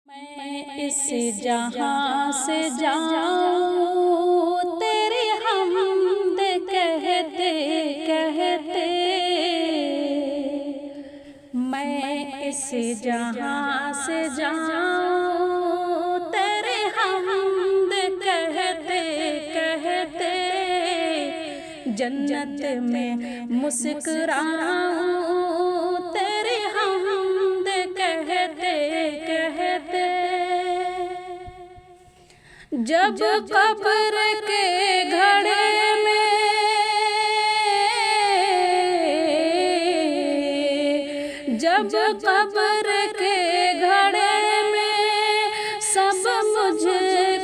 میں اس جہاں سے جاؤں تیری حمد کہتے کہتے، میں اس جہاں سے جاؤں تیری حمد کہتے کہتے، جنت میں مسکراؤں تیری حمد کہتے کہتے، جب قبر کے گھڑے میں جب قبر کے گھڑے میں سب مجھ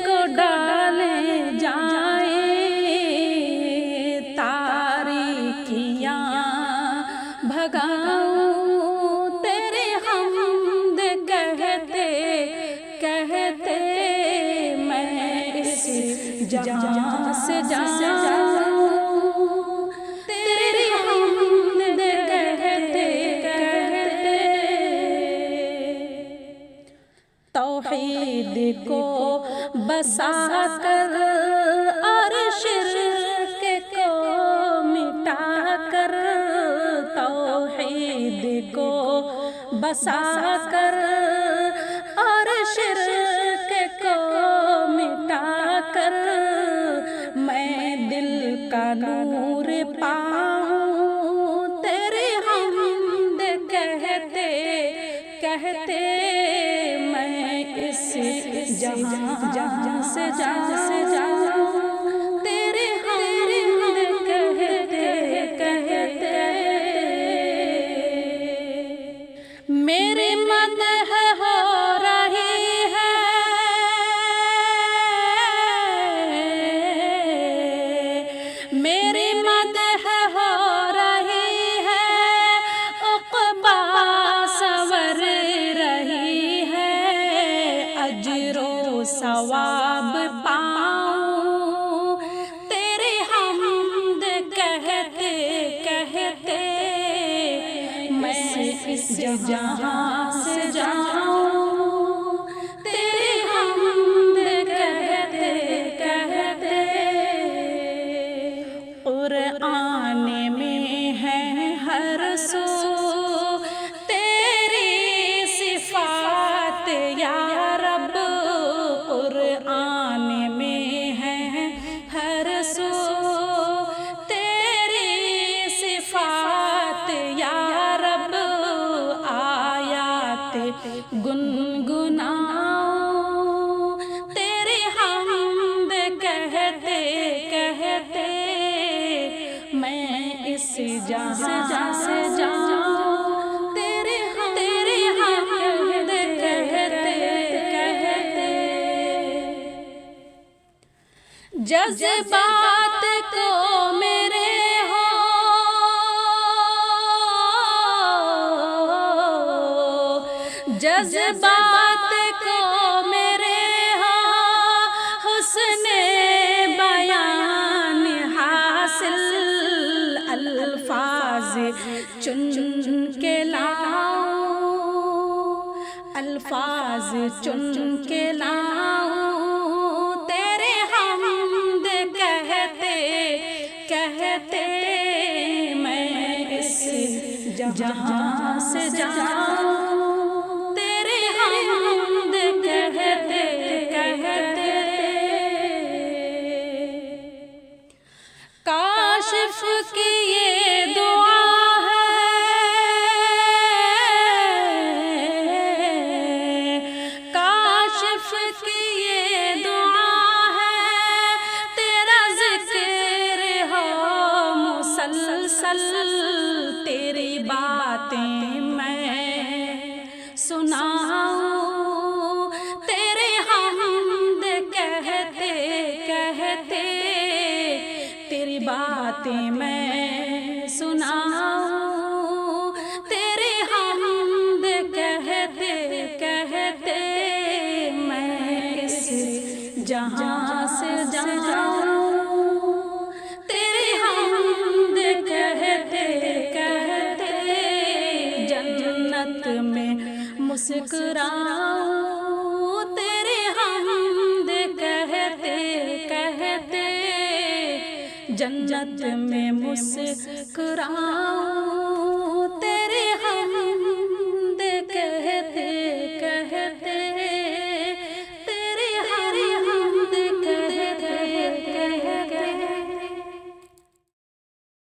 کو ڈالے جائیں، تاریکیاں بھگاؤں تیری حمد کہتے کہتے، جہاں سے جاؤں تیری حمد کہتے کہتے، توحید کو بسا کر اور شرک کو مٹا کر، توحید کو بسا کر اور شرک کو مٹا کر، میں دل کا نور پاؤں تیری حمد کہتے کہتے، میں اس جہاں سے جاؤں تیری حمد کہتے کہتے، میری مدح ہو رہی ہے میری مدح ہو رہی ہے، عقبیٰ سنور رہی ہے، اجر و ثواب پاؤں تیری حمد کہتے کہتے، میں اس جہاں سے جاؤں تیری حمد کہتے کہتے، قرآن میں ہے ہر سو تیری صفات یا رب، قرآن میں ہے ہر سو تیری صفات یا رب، آیات گنگناؤں تیری حمد کہتے کہتے، میں اس جہاں سے جاؤں تیری حمد کہتے کہتے، جذبات کو میرے ہو جذبات کو میرے ہو حسن بیان حاصل، الفاظ چن چن کے لاؤں الفاظ چن کے لاؤں تیری حمد کہتے کہتے، میں اس جہاں سے جاؤں تیری حمد کہتے کہتے، کاشف کی یہ دعا ہے کاشف کی یہ دعا ہے، تیرا ذکر ہو مسلسل، تیری باتیں میں سناؤں تیری حمد کہتے کہتے، تیری باتیں میں سناؤں تیری حمد کہتے کہتے، میں اس جہاں سے جاؤں تیری حمد کہتے کہتے، جنت میں مسکراؤں جنت میں مسکراؤں